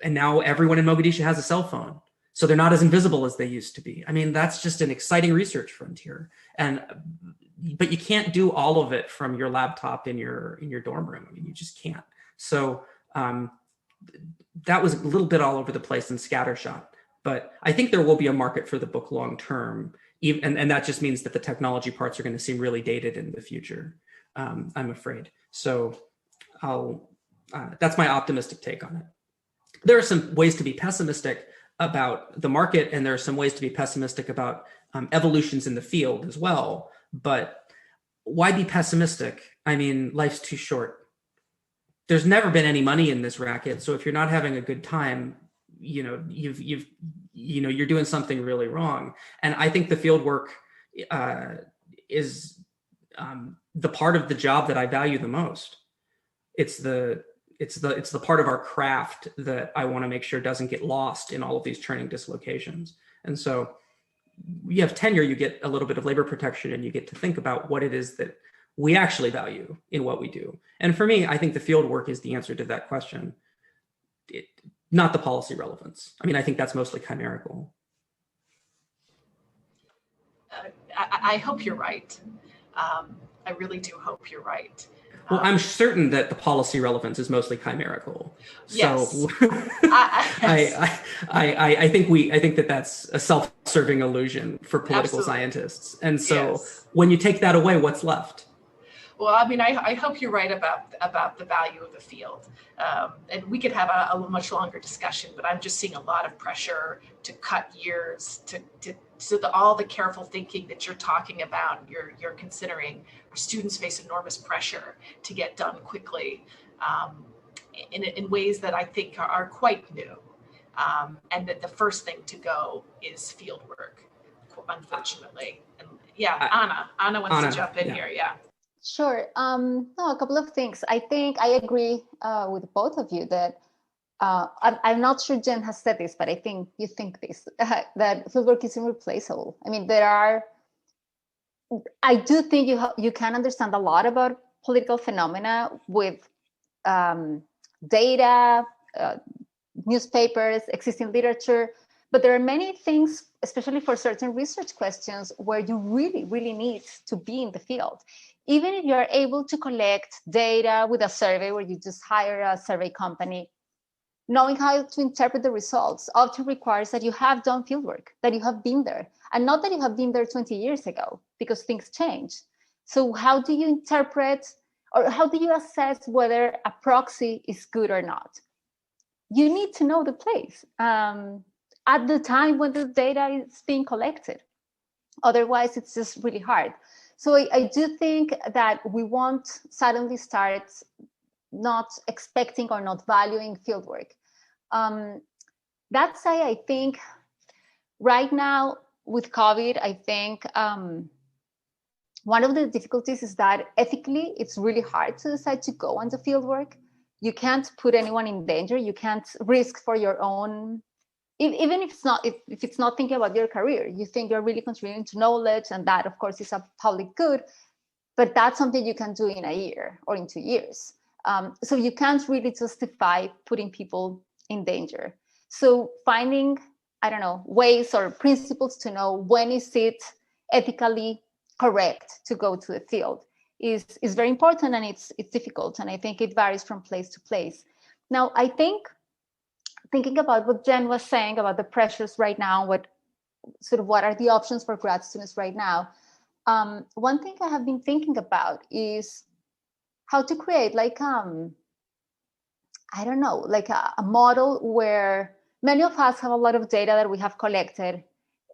And now everyone in Mogadishu has a cell phone. So they're not as invisible as they used to be. I mean, that's just an exciting research frontier. But you can't do all of it from your laptop in your dorm room. I mean, you just can't. So that was a little bit all over the place and scattershot. But I think there will be a market for the book long term. And that just means that the technology parts are going to seem really dated in the future, I'm afraid. So that's my optimistic take on it. There are some ways to be pessimistic about the market, and there are some ways to be pessimistic about evolutions in the field as well. But why be pessimistic? I mean, life's too short. There's never been any money in this racket, so if you're not having a good time, you're doing something really wrong. And I think the field work is the part of the job that I value the most. It's the part of our craft that I want to make sure doesn't get lost in all of these training dislocations. And so you have tenure, you get a little bit of labor protection, and you get to think about what it is that we actually value in what we do. And for me, I think the field work is the answer to that question, not the policy relevance. I mean, I think that's mostly chimerical. I hope you're right. I really do hope you're right. Well, I'm certain that the policy relevance is mostly chimerical. Yes. So I think that that's a self-serving illusion for political scientists. And so when you take that away, what's left? Well, I mean, I hope you're right about the value of the field. And we could have a much longer discussion, but I'm just seeing a lot of pressure to cut years, so all the careful thinking that you're talking about, you're considering. Students face enormous pressure to get done quickly in ways that I think are quite new. And that the first thing to go is field work, unfortunately. And Anna wants to jump in here. Yeah. Sure. No, a couple of things. I think I agree with both of you that I'm not sure Jen has said this, but I think you think this, that fieldwork is irreplaceable. I mean, I do think you can understand a lot about political phenomena with data, newspapers, existing literature, but there are many things, especially for certain research questions, where you really, really need to be in the field. Even if you're able to collect data with a survey where you just hire a survey company, knowing how to interpret the results often requires that you have done fieldwork, that you have been there, and not that you have been there 20 years ago, because things change. So how do you interpret, or how do you assess whether a proxy is good or not? You need to know the place at the time when the data is being collected. Otherwise, it's just really hard. So I do think that we won't suddenly start not expecting or not valuing fieldwork. That said, I think right now with COVID, I think one of the difficulties is that ethically, it's really hard to decide to go on the fieldwork. You can't put anyone in danger. You can't risk for your own, even if it's not thinking about your career. You think you're really contributing to knowledge, and that, of course, is a public good. But that's something you can do in a year or in 2 years. So you can't really justify putting people in danger. So finding, ways or principles to know when is it ethically correct to go to the field is very important, and it's difficult. And I think it varies from place to place. Now, I think thinking about what Jen was saying about the pressures right now, what are the options for grad students right now? One thing I have been thinking about is how to create like, I don't know, like a model where many of us have a lot of data that we have collected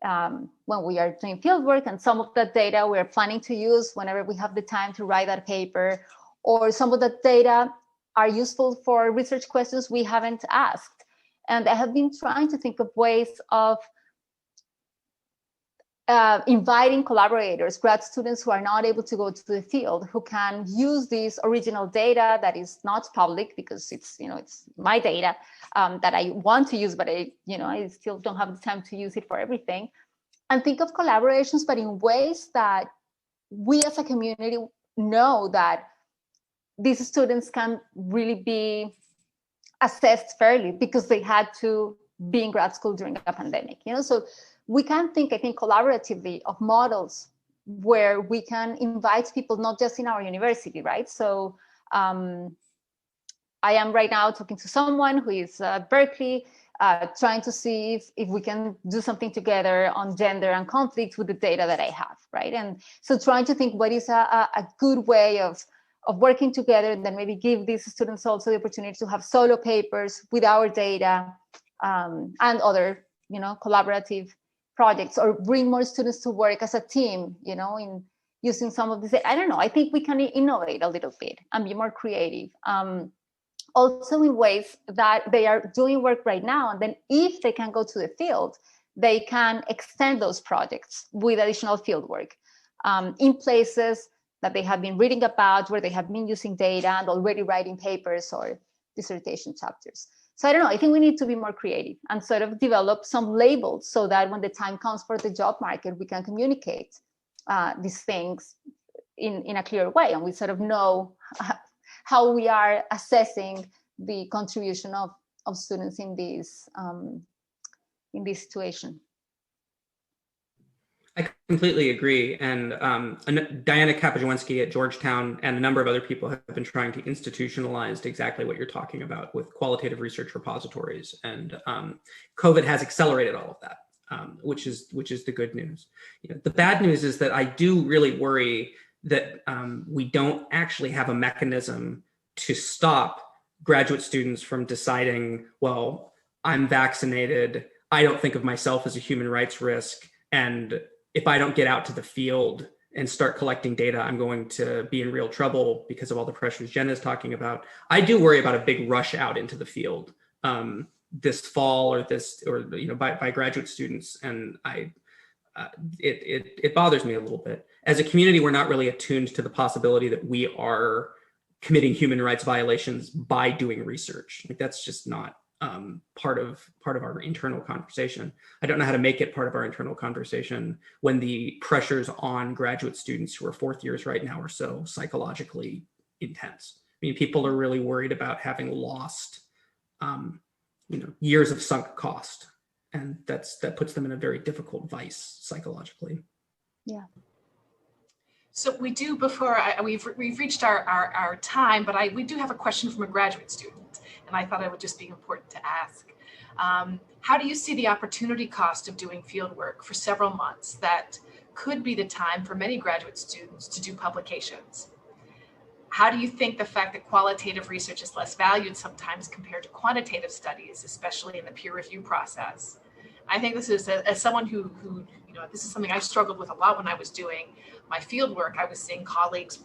when we are doing fieldwork, and some of that data we're planning to use whenever we have the time to write that paper, or some of that data are useful for research questions we haven't asked. And I have been trying to think of ways of inviting collaborators, grad students who are not able to go to the field, who can use this original data that is not public because it's my data that I want to use, but I still don't have the time to use it for everything. And think of collaborations, but in ways that we as a community know that these students can really be assessed fairly because they had to be in grad school during a pandemic. So we can think, I think, collaboratively of models where we can invite people, not just in our university, right? So I am right now talking to someone who is at Berkeley, trying to see if we can do something together on gender and conflict with the data that I have, right? And so trying to think what is a good way of working together, and then maybe give these students also the opportunity to have solo papers with our data and other, collaborative projects, or bring more students to work as a team, in using some of this. I don't know. I think we can innovate a little bit and be more creative. Also in ways that they are doing work right now, and then if they can go to the field, they can extend those projects with additional field work in places that they have been reading about, where they have been using data and already writing papers or dissertation chapters. So I don't know, I think we need to be more creative and sort of develop some labels so that when the time comes for the job market, we can communicate these things in a clear way, and we sort of know how we are assessing the contribution of students in this situation. I completely agree. And Diana Kapojewski at Georgetown and a number of other people have been trying to institutionalize exactly what you're talking about with qualitative research repositories. And COVID has accelerated all of that, which is the good news. The bad news is that I do really worry that we don't actually have a mechanism to stop graduate students from deciding, well, I'm vaccinated, I don't think of myself as a human rights risk, and if I don't get out to the field and start collecting data, I'm going to be in real trouble because of all the pressures Jen is talking about. I do worry about a big rush out into the field this fall by graduate students, and it bothers me a little bit. As a community, we're not really attuned to the possibility that we are committing human rights violations by doing research. Like, that's just not part of our internal conversation. I don't know how to make it part of our internal conversation when the pressures on graduate students who are fourth years right now are so psychologically intense. I mean, people are really worried about having lost, years of sunk cost, and that puts them in a very difficult vice psychologically. Yeah. So we do, we've reached our time, but we do have a question from a graduate student, and I thought it would just be important to ask. How do you see the opportunity cost of doing field work for several months that could be the time for many graduate students to do publications? How do you think the fact that qualitative research is less valued sometimes compared to quantitative studies, especially in the peer review process? I think this is, as someone who this is something I struggled with a lot when I was doing my field work. I was seeing colleagues,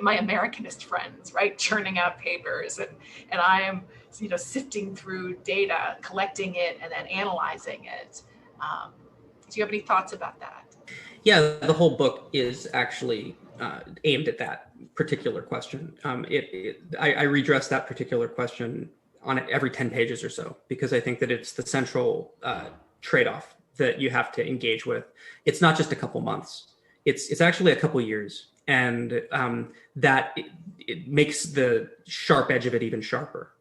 my Americanist friends, right, churning out papers, and I am, sifting through data, collecting it, and then analyzing it. Do you have any thoughts about that? Yeah, the whole book is actually aimed at that particular question. I redress that particular question on every 10 pages or so, because I think that it's the central trade-off that you have to engage with. It's not just a couple months. It's actually a couple years, and that it makes the sharp edge of it even sharper.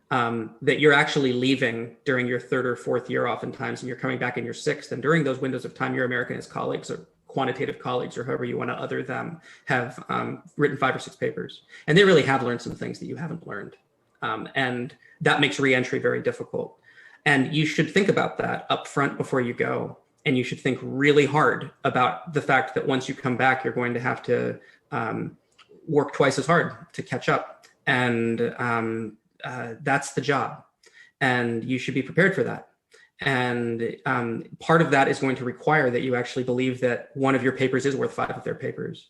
That you're actually leaving during your third or fourth year oftentimes, and you're coming back in your sixth. And during those windows of time, your Americanist colleagues or quantitative colleagues, or however you want to other them, have written 5 or 6 papers. And they really have learned some things that you haven't learned. And that makes re-entry very difficult. And you should think about that up front before you go. And you should think really hard about the fact that once you come back, you're going to have to work twice as hard to catch up. And that's the job. And you should be prepared for that. And part of that is going to require that you actually believe that one of your papers is worth 5 of their papers.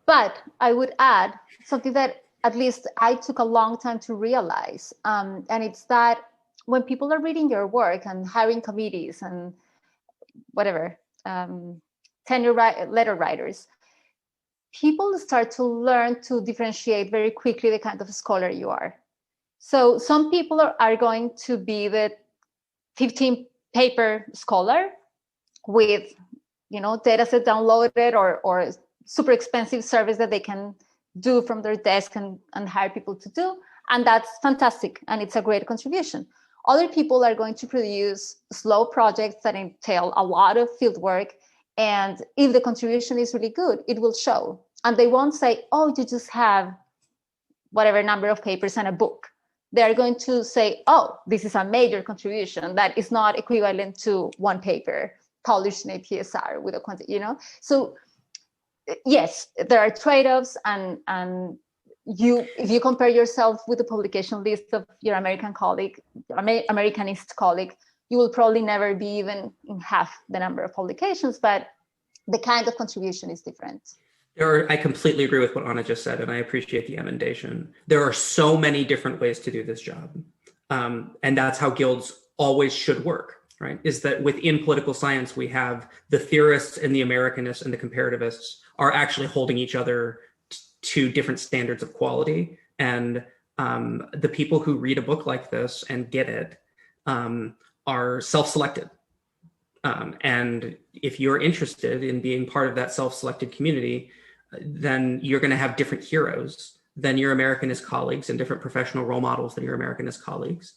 But I would add something that at least I took a long time to realize. And it's that when people are reading your work and hiring committees and whatever, tenure letter writers, people start to learn to differentiate very quickly the kind of scholar you are. So some people are going to be the 15 paper scholar with, data set downloaded or super expensive service that they can do from their desk and hire people to do. And that's fantastic. And it's a great contribution. Other people are going to produce slow projects that entail a lot of field work. And if the contribution is really good, it will show. And they won't say, oh, you just have whatever number of papers and a book. They're going to say, oh, this is a major contribution that is not equivalent to one paper published in a PSR with a So yes, there are trade-offs, and if you compare yourself with the publication list of your Americanist colleague, you will probably never be even in half the number of publications, but the kind of contribution is different. I completely agree with what Anna just said, and I appreciate the emendation. There are so many different ways to do this job. And that's how guilds always should work, right? Is that within political science, we have the theorists and the Americanists and the comparativists are actually holding each other to different standards of quality. And the people who read a book like this and get it are self-selected. And if you're interested in being part of that self-selected community, then you're going to have different heroes than your Americanist colleagues and different professional role models than your Americanist colleagues.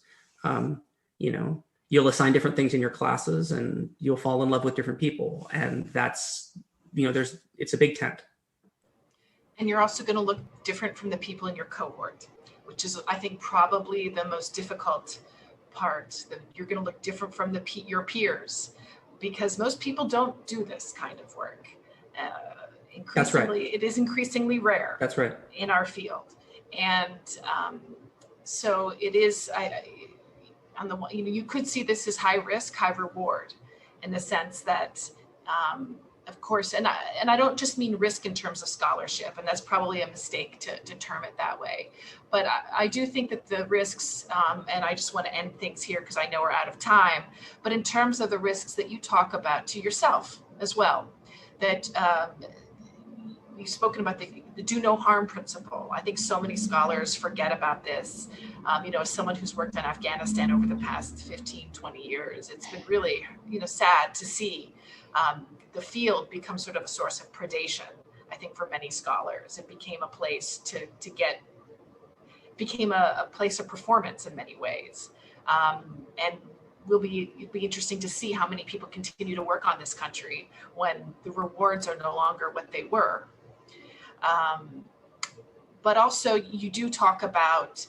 You'll assign different things in your classes and you'll fall in love with different people. And that's, it's a big tent. And you're also going to look different from the people in your cohort, which is, I think, probably the most difficult part. That you're going to look different from your peers, because most people don't do this kind of work. That's right. It is increasingly rare. That's right. In our field, and so it is. On the one, you could see this as high risk, high reward, in the sense that, of course, and I don't just mean risk in terms of scholarship, and that's probably a mistake to term it that way. But I do think that the risks, and I just want to end things here because I know we're out of time. But in terms of the risks that you talk about to yourself as well, that you've spoken about the do no harm principle. I think so many scholars forget about this. As someone who's worked in Afghanistan over the past 15, 20 years, it's been really, sad to see the field become sort of a source of predation. I think for many scholars, it became a place became a place of performance in many ways. And it'll be interesting to see how many people continue to work on this country when the rewards are no longer what they were. But also you do talk about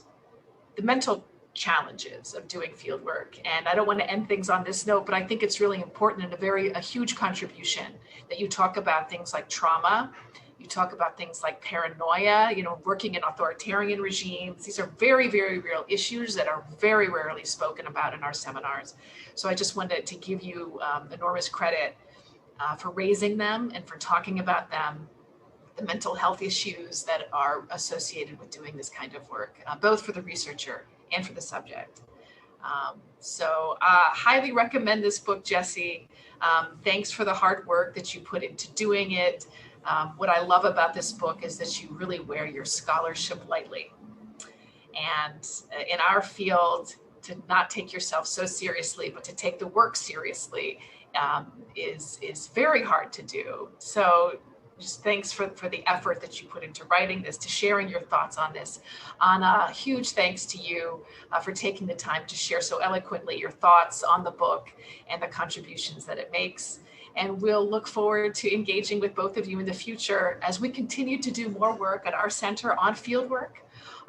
the mental challenges of doing field work. And I don't want to end things on this note, but I think it's really important and a huge contribution that you talk about things like trauma. You talk about things like paranoia, working in authoritarian regimes. These are very, very real issues that are very rarely spoken about in our seminars. So I just wanted to give you enormous credit for raising them and for talking about them, the mental health issues that are associated with doing this kind of work, both for the researcher and for the subject. So highly recommend this book, Jesse. Thanks for the hard work that you put into doing it. What I love about this book is that you really wear your scholarship lightly. And in our field, to not take yourself so seriously, but to take the work seriously is very hard to do. So just thanks for the effort that you put into writing this, to sharing your thoughts on this. Anna, huge thanks to you for taking the time to share so eloquently your thoughts on the book and the contributions that it makes. And we'll look forward to engaging with both of you in the future as we continue to do more work at our center on fieldwork,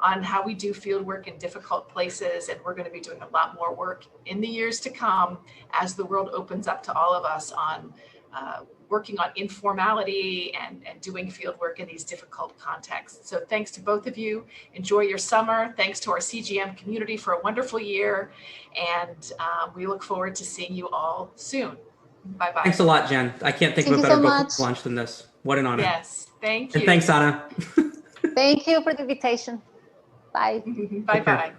on how we do field work in difficult places. And we're going to be doing a lot more work in the years to come as the world opens up to all of us on working on informality and doing field work in these difficult contexts. So thanks to both of you. Enjoy your summer. Thanks to our CGM community for a wonderful year. And we look forward to seeing you all soon. Bye-bye. Thanks a lot, Jen. I can't think of a better book launch than this. What an honor. Yes, thank you. And thanks, Anna. Thank you for the invitation. Bye. Bye-bye.